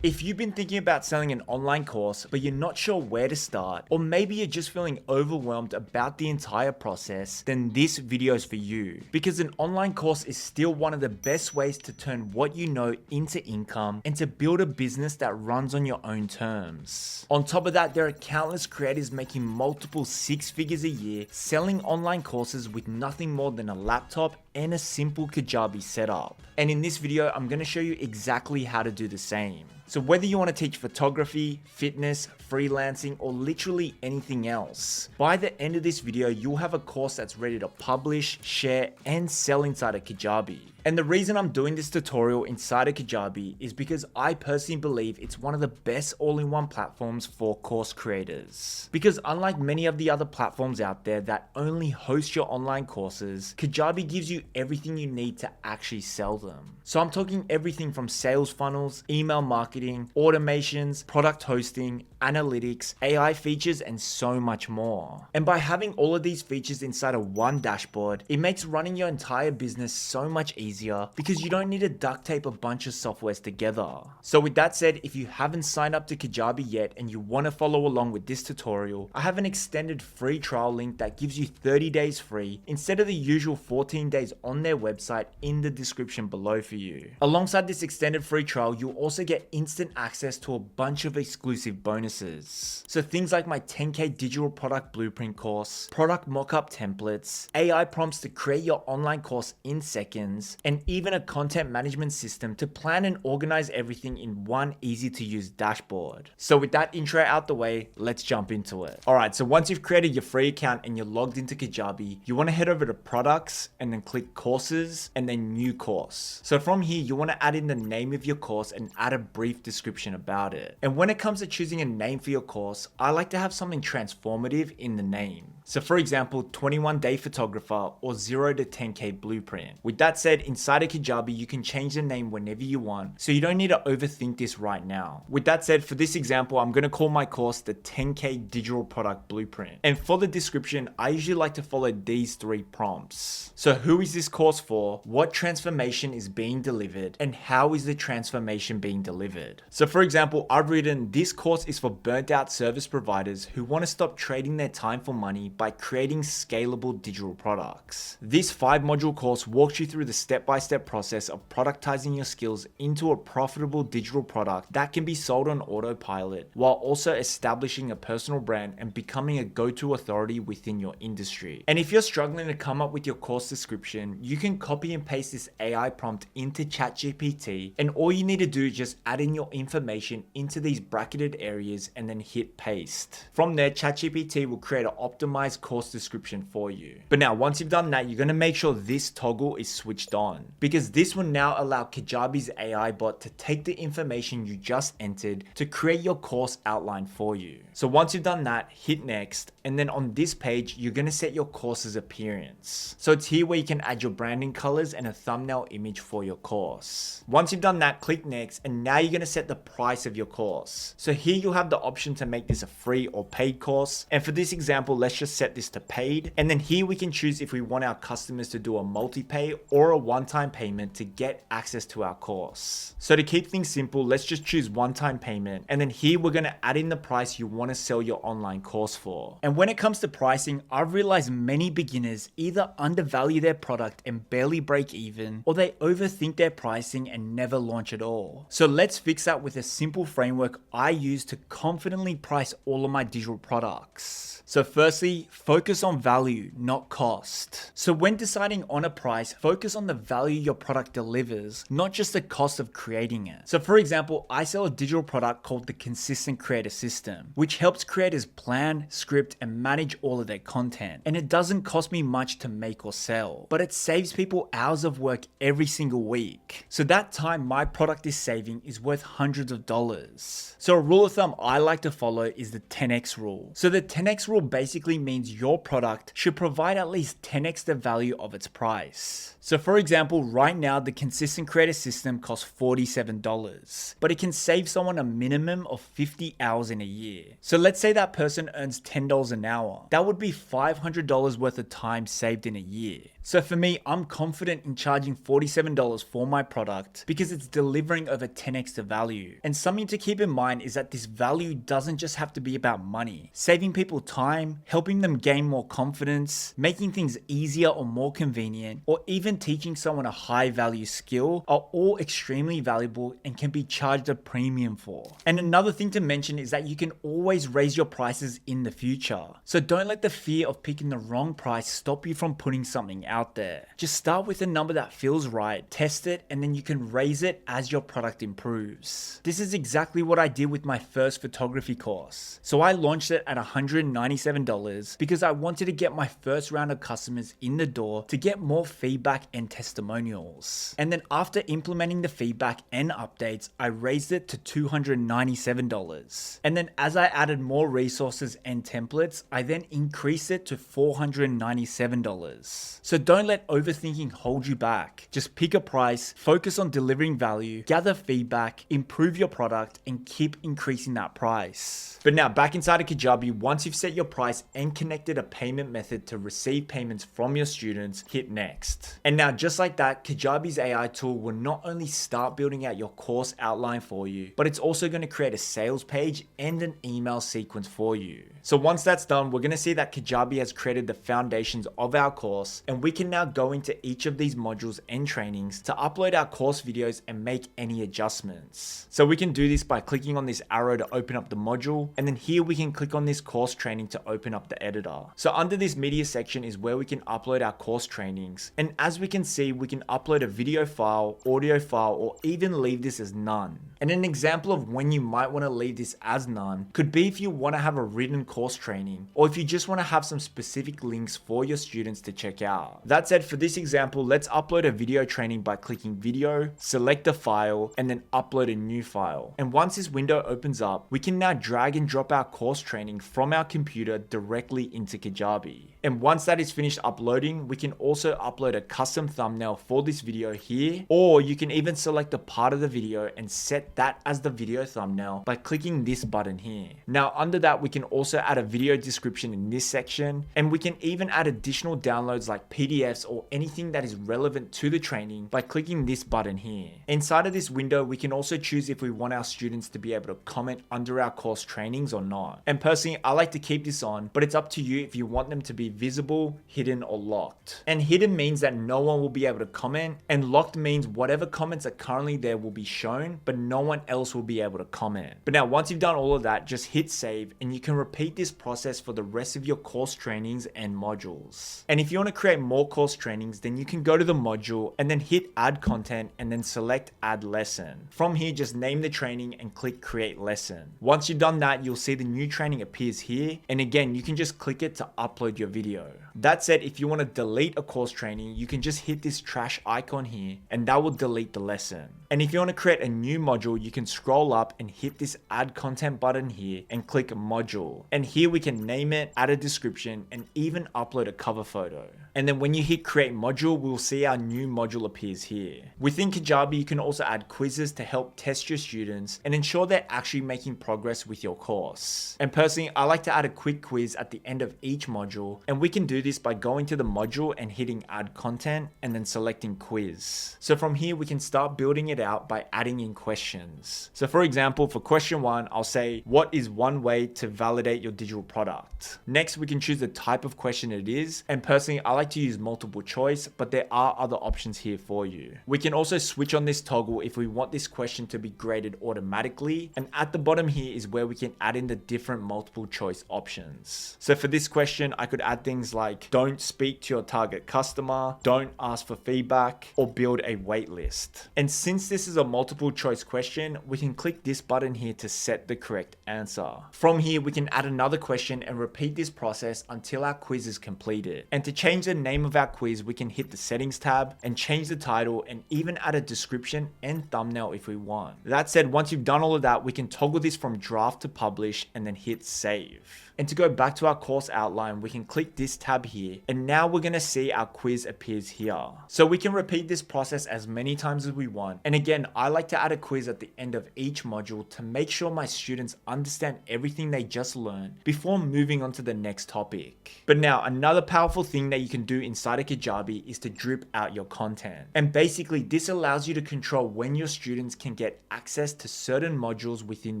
If you've been thinking about selling an online course, but you're not sure where to start, or maybe you're just feeling overwhelmed about the entire process, then this video is for you. Because an online course is still one of the best ways to turn what you know into income and to build a business that runs on your own terms. On top of that, there are countless creators making multiple six figures a year selling online courses with nothing more than a laptop and a simple Kajabi setup. And in this video, I'm going to show you exactly how to do the same. So whether you want to teach photography, fitness, freelancing, or literally anything else, by the end of this video, you'll have a course that's ready to publish, share, and sell inside of Kajabi. And the reason I'm doing this tutorial inside of Kajabi is because I personally believe it's one of the best all-in-one platforms for course creators. Because unlike many of the other platforms out there that only host your online courses, Kajabi gives you everything you need to actually sell them. So I'm talking everything from sales funnels, email marketing, automations, product hosting, analytics, AI features, and so much more. And by having all of these features inside of one dashboard, it makes running your entire business so much easier because you don't need to duct tape a bunch of softwares together. So with that said, if you haven't signed up to Kajabi yet and you want to follow along with this tutorial, I have an extended free trial link that gives you 30 days free instead of the usual 14 days on their website in the description below for you. Alongside this extended free trial, you'll also get instant access to a bunch of exclusive bonuses. So things like my 10K digital product blueprint course, product mockup templates, AI prompts to create your online course in seconds, and even a content management system to plan and organize everything in one easy to use dashboard. So with that intro out the way, let's jump into it. Alright, so once you've created your free account and you're logged into Kajabi, you want to head over to products and then click courses and then new course. So from here, you want to add in the name of your course and add a brief description about it. And when it comes to choosing a name for your course, I like to have something transformative in the name. So for example, 21-day photographer or 0 to 10K blueprint. With that said, inside of Kajabi, you can change the name whenever you want, so you don't need to overthink this right now. With that said, for this example, I'm going to call my course the 10K digital product blueprint. And for the description, I usually like to follow these three prompts. So who is this course for? What transformation is being delivered? And how is the transformation being delivered? So for example, I've written, this course is for burnt out service providers who want to stop trading their time for money by creating scalable digital products. This 5-module course walks you through the step-by-step process of productizing your skills into a profitable digital product that can be sold on autopilot, while also establishing a personal brand and becoming a go-to authority within your industry. And if you're struggling to come up with your course description, you can copy and paste this AI prompt into ChatGPT, and all you need to do is just add in your information into these bracketed areas and then hit paste. From there, ChatGPT will create an optimized course description for you. But now, once you've done that, you're going to make sure this toggle is switched on, because this will now allow Kajabi's AI bot to take the information you just entered to create your course outline for you. So once you've done that, hit next, and then on this page, you're going to set your course's appearance. So it's here where you can add your branding colors and a thumbnail image for your course. Once you've done that, click next, and now you're going to set the price of your course. So here you'll have the option to make this a free or paid course. And for this example, let's just set this to paid. And then here we can choose if we want our customers to do a multi-pay or a one-time payment to get access to our course. So to keep things simple, let's just choose one-time payment. And then here we're going to add in the price you want to sell your online course for. And when it comes to pricing, I've realized many beginners either undervalue their product and barely break even, or they overthink their pricing and never launch at all. So let's fix that with a simple framework I use to confidently price all of my digital products. So firstly, focus on value, not cost. So when deciding on a price, focus on the value your product delivers, not just the cost of creating it. So for example, I sell a digital product called the Consistent Creator System, which helps creators plan, script, and manage all of their content. And it doesn't cost me much to make or sell, but it saves people hours of work every single week. So that time my product is saving is worth hundreds of dollars. So a rule of thumb I like to follow is the 10x rule. So the 10x rule basically means your product should provide at least 10x the value of its price. So for example, right now the Consistent Creator System costs $47, but it can save someone a minimum of 50 hours in a year. So let's say that person earns $10 an hour. That would be $500 worth of time saved in a year. So for me, I'm confident in charging $47 for my product because it's delivering over 10x the value. And something to keep in mind is that this value doesn't just have to be about money. Saving people time, helping them gain more confidence, making things easier or more convenient, or even teaching someone a high value skill are all extremely valuable and can be charged a premium for. And another thing to mention is that you can always raise your prices in the future. So don't let the fear of picking the wrong price stop you from putting something out there. Just start with a number that feels right, test it, and then you can raise it as your product improves. This is exactly what I did with my first photography course. So I launched it at $197 because I wanted to get my first round of customers in the door to get more feedback and testimonials. And then after implementing the feedback and updates, I raised it to $297. And then as I added more resources and templates, I then increased it to $497. So don't let overthinking hold you back. Just pick a price, focus on delivering value, gather feedback, improve your product, and keep increasing that price. But now back inside of Kajabi, once you've set your price and connected a payment method to receive payments from your students, hit next. And now just like that, Kajabi's AI tool will not only start building out your course outline for you, but it's also going to create a sales page and an email sequence for you. So once that's done, we're going to see that Kajabi has created the foundations of our course, and we can now go into each of these modules and trainings to upload our course videos and make any adjustments. So we can do this by clicking on this arrow to open up the module, and then here we can click on this course training to open up the editor. So under this media section is where we can upload our course trainings, and as we can see, we can upload a video file, audio file, or even leave this as none. And an example of when you might want to leave this as none could be if you want to have a written course training, or if you just want to have some specific links for your students to check out. That said, for this example, let's upload a video training by clicking video, select a file, and then upload a new file. And once this window opens up, we can now drag and drop our course training from our computer directly into Kajabi. And once that is finished uploading, we can also upload a custom thumbnail for this video here, or you can even select a part of the video and set that as the video thumbnail by clicking this button here. Now under that, we can also add a video description in this section, and we can even add additional downloads like PDFs or anything that is relevant to the training by clicking this button here. Inside of this window, we can also choose if we want our students to be able to comment under our course trainings or not. And personally, I like to keep this on, but it's up to you if you want them to be visible, hidden, or locked. And hidden means that no one will be able to comment, and locked means whatever comments are currently there will be shown, but no one else will be able to comment. But now once you've done all of that, just hit save, and you can repeat this process for the rest of your course trainings and modules. And if you want to create more course trainings, then you can go to the module and then hit add content and then select add lesson. From here, just name the training and click create lesson. Once you've done that, you'll see the new training appears here, and again, you can just click it to upload your video. That said, if you want to delete a course training, you can just hit this trash icon here and that will delete the lesson. And if you want to create a new module, you can scroll up and hit this add content button here and click module. And here we can name it, add a description, and even upload a cover photo. And then when you hit create module, we'll see our new module appears here. Within Kajabi, you can also add quizzes to help test your students and ensure they're actually making progress with your course. And personally, I like to add a quick quiz at the end of each module, and we can do this by going to the module and hitting add content and then selecting quiz. So from here, we can start building it out by adding in questions. So for example, for question 1, I'll say, what is one way to validate your digital product? Next, we can choose the type of question it is. And personally, I like to use multiple choice, but there are other options here for you. We can also switch on this toggle if we want this question to be graded automatically. And at the bottom here is where we can add in the different multiple choice options. So for this question, I could add things like don't speak to your target customer, don't ask for feedback, or build a wait list. And since this is a multiple choice question, we can click this button here to set the correct answer. From here, we can add another question and repeat this process until our quiz is completed. And to change the name of our quiz, we can hit the settings tab and change the title and even add a description and thumbnail if we want. That said, once you've done all of that, we can toggle this from draft to publish and then hit save. And to go back to our course outline, we can click this tab here, and now we're going to see our quiz appears here. So we can repeat this process as many times as we want. And again, I like to add a quiz at the end of each module to make sure my students understand everything they just learned before moving on to the next topic. But now, another powerful thing that you can do inside of Kajabi is to drip out your content. And basically, this allows you to control when your students can get access to certain modules within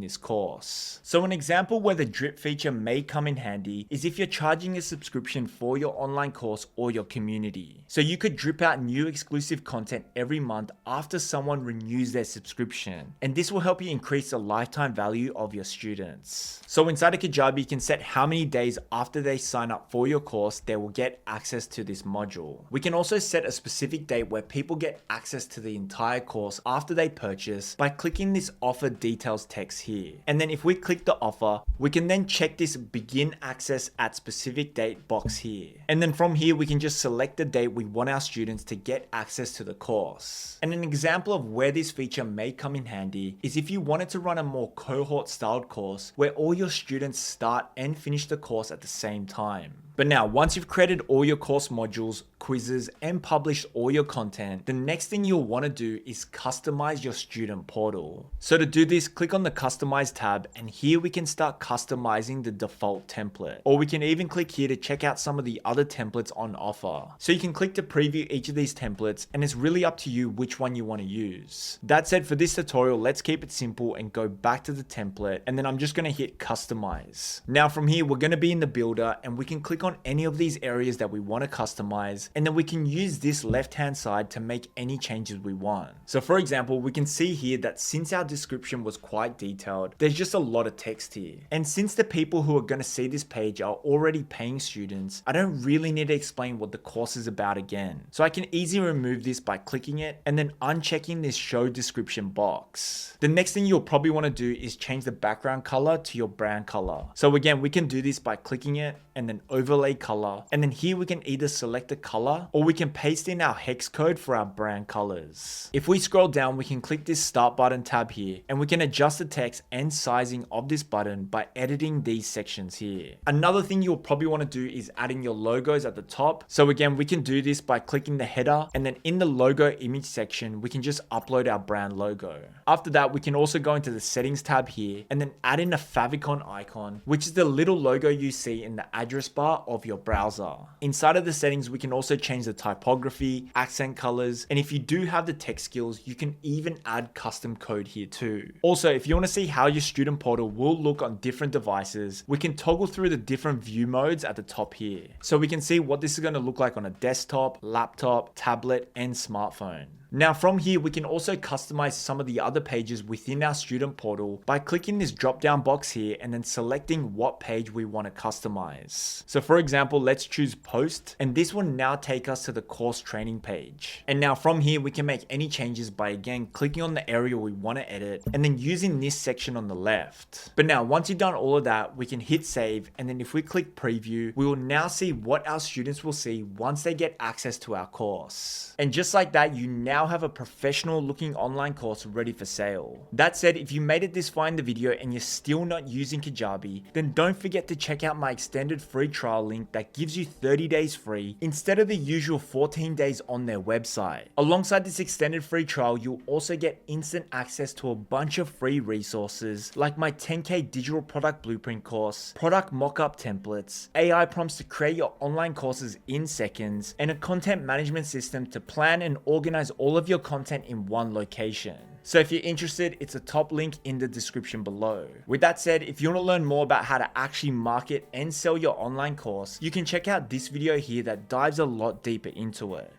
this course. So an example where the drip feature may come in handy is if you're charging a subscription for your online course or your community. So you could drip out new exclusive content every month after someone renews their subscription. And this will help you increase the lifetime value of your students. So inside of Kajabi, you can set how many days after they sign up for your course, they will get access to this module. We can also set a specific date where people get access to the entire course after they purchase by clicking this offer details text here. And then if we click the offer, we can then check this begin access at specific date box here. And then from here, we can just select the date we want our students to get access to the course. And an example of where this feature may come in handy is if you wanted to run a more cohort styled course where all your students start and finish the course at the same time. But now, once you've created all your course modules, quizzes, and published all your content, the next thing you'll want to do is customize your student portal. So to do this, click on the Customize tab, and here we can start customizing the default template. Or we can even click here to check out some of the other templates on offer. So you can click to preview each of these templates, and it's really up to you which one you want to use. That said, for this tutorial, let's keep it simple and go back to the template, and then I'm just going to hit Customize. Now from here, we're going to be in the builder, and we can click on any of these areas that we want to customize, and then we can use this left hand side to make any changes we want. So for example, we can see here that since our description was quite detailed, there's just a lot of text here. And since the people who are going to see this page are already paying students, I don't really need to explain what the course is about again. So I can easily remove this by clicking it and then unchecking this show description box. The next thing you'll probably want to do is change the background color to your brand color. So again, we can do this by clicking it and then overlay color. And then here we can either select a color or we can paste in our hex code for our brand colors. If we scroll down, we can click this start button tab here, and we can adjust the text and sizing of this button by editing these sections here. Another thing you'll probably want to do is adding your logos at the top. So again, we can do this by clicking the header, and then in the logo image section, we can just upload our brand logo. After that, we can also go into the settings tab here and then add in a favicon icon, which is the little logo you see in the address bar of your browser. Inside of the settings, we can also change the typography, accent colors, and if you do have the tech skills, you can even add custom code here too. Also, if you want to see how your student portal will look on different devices, we can toggle through the different view modes at the top here. So we can see what this is going to look like on a desktop, laptop, tablet, and smartphone. Now from here, we can also customize some of the other pages within our student portal by clicking this drop down box here and then selecting what page we want to customize. So for example, let's choose post, and this will now take us to the course training page. And now from here, we can make any changes by again clicking on the area we want to edit and then using this section on the left. But now once you've done all of that, we can hit save, and then if we click preview, we will now see what our students will see once they get access to our course. And just like that, you now have a professional looking online course ready for sale. That said, if you made it this far in the video and you're still not using Kajabi, then don't forget to check out my extended free trial link that gives you 30 days free instead of the usual 14 days on their website. Alongside this extended free trial, you'll also get instant access to a bunch of free resources like my 10K digital product blueprint course, product mockup templates, AI prompts to create your online courses in seconds, and a content management system to plan and organize all of your content in one location. So if you're interested, it's a top link in the description below. With that said, if you want to learn more about how to actually market and sell your online course, you can check out this video here that dives a lot deeper into it.